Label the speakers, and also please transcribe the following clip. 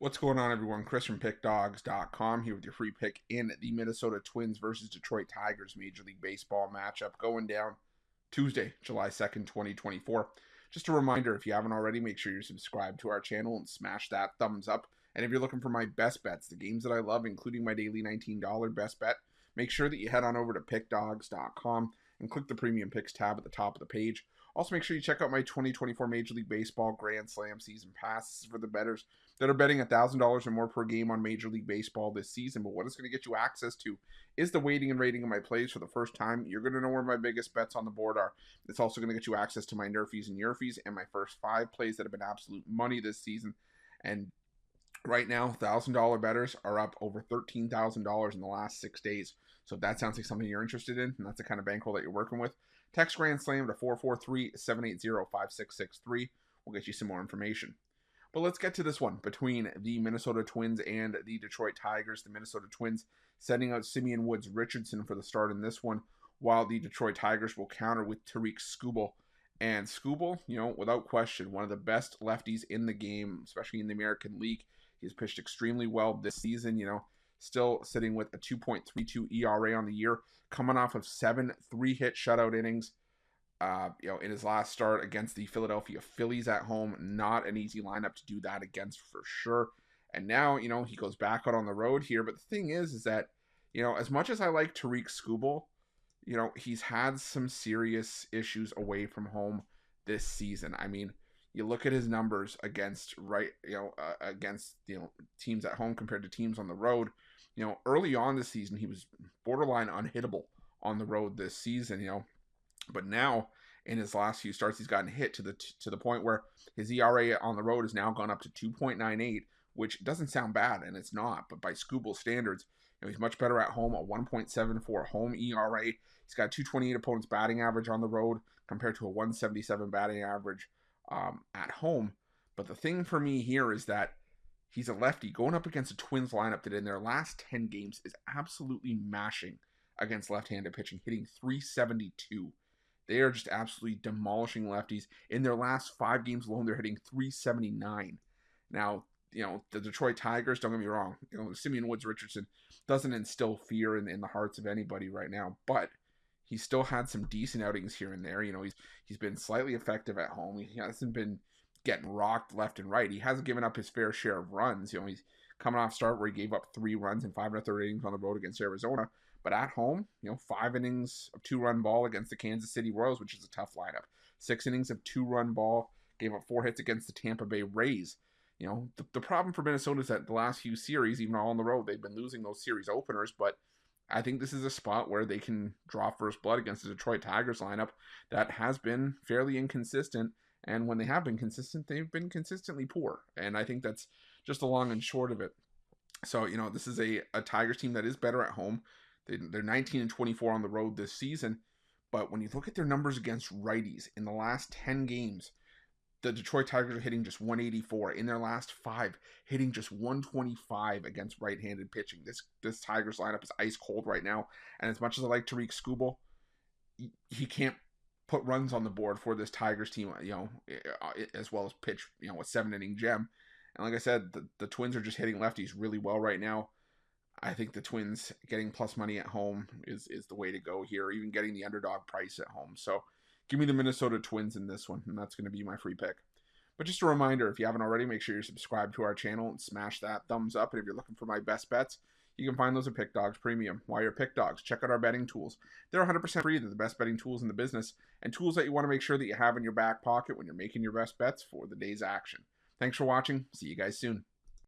Speaker 1: What's going on, everyone? Chris from Pickdawgz.com here with your free pick in the Minnesota Twins versus Detroit Tigers Major League Baseball matchup going down Tuesday, July 2nd, 2024. Just a reminder, if you haven't already, make sure you're subscribed to our channel and smash that thumbs up. And if you're looking for my best bets, the games that I love, including my daily $19 best bet, make sure that you head on over to Pickdawgz.com and click the Premium Picks tab at the top of the page. Also, make sure you check out my 2024 Major League Baseball Grand Slam Season Pass for the bettors that are betting $1,000 or more per game on Major League Baseball this season. But what it's going to get you access to is the weighting and rating of my plays for the first time. You're going to know where my biggest bets on the board are. It's also going to get you access to my nerfies and yerfies and my first 5 plays that have been absolute money this season. And right now, $1,000 bettors are up over $13,000 in the last 6 days. So if that sounds like something you're interested in, and that's the kind of bankroll that you're working with, text Grand Slam to 443-780-5663. We'll get you some more information. But let's get to this one between the Minnesota Twins and the Detroit Tigers. The Minnesota Twins sending out Simeon Woods Richardson for the start in this one, while the Detroit Tigers will counter with Tarik Skubal. And Skubal, without question, one of the best lefties in the game, especially in the American League. He's pitched extremely well this season, still sitting with a 2.32 ERA on the year, coming off of 7 3-hit shutout innings. In his last start against the Philadelphia Phillies at home, not an easy lineup to do that against for sure. And now, he goes back out on the road here. But the thing is that, as much as I like Tarik Skubal, he's had some serious issues away from home this season. I mean, you look at his numbers against teams at home compared to teams on the road. Early on this season, he was borderline unhittable on the road this season, But now, in his last few starts, he's gotten hit to the point where his ERA on the road has now gone up to 2.98, which doesn't sound bad, and it's not. But by Skubal standards, he's much better at home, a 1.74 home ERA. He's got 228 opponents batting average on the road compared to a 177 batting average at home. But the thing for me here is that he's a lefty going up against a Twins lineup that in their last 10 games is absolutely mashing against left-handed pitching, hitting 372. They are just absolutely demolishing lefties. In their last 5 games alone, they're hitting 379. Now, the Detroit Tigers, don't get me wrong, Simeon Woods Richardson doesn't instill fear in the hearts of anybody right now, but he still had some decent outings here and there. He's been slightly effective at home. He hasn't been getting rocked left and right. He hasn't given up his fair share of runs. He's coming off start where he gave up 3 runs in 5 1/3 innings on the road against Arizona. But at home, 5 innings of 2-run ball against the Kansas City Royals, which is a tough lineup. 6 innings of 2-run ball, gave up 4 hits against the Tampa Bay Rays. The problem for Minnesota is that the last few series, even all on the road, they've been losing those series openers. But I think this is a spot where they can draw first blood against the Detroit Tigers lineup that has been fairly inconsistent. And when they have been consistent, they've been consistently poor. And I think that's just the long and short of it. So, this is a Tigers team that is better at home. They're 19-24 on the road this season. But when you look at their numbers against righties, in the last 10 games, the Detroit Tigers are hitting just 184. In their last 5, hitting just 125 against right-handed pitching. This Tigers lineup is ice cold right now. And as much as I like Tarik Skubal, he can't put runs on the board for this Tigers team, as well as pitch, a 7-inning gem. And like I said, the Twins are just hitting lefties really well right now. I think the Twins getting plus money at home is the way to go here, even getting the underdog price at home. So give me the Minnesota Twins in this one, and that's going to be my free pick. But just a reminder, if you haven't already, make sure you're subscribed to our channel and smash that thumbs up. And if you're looking for my best bets, you can find those at Pick Dawgz Premium. While you're Pick Dawgz, check out our betting tools. They're 100% free. They're the best betting tools in the business, and tools that you want to make sure that you have in your back pocket when you're making your best bets for the day's action. Thanks for watching. See you guys soon.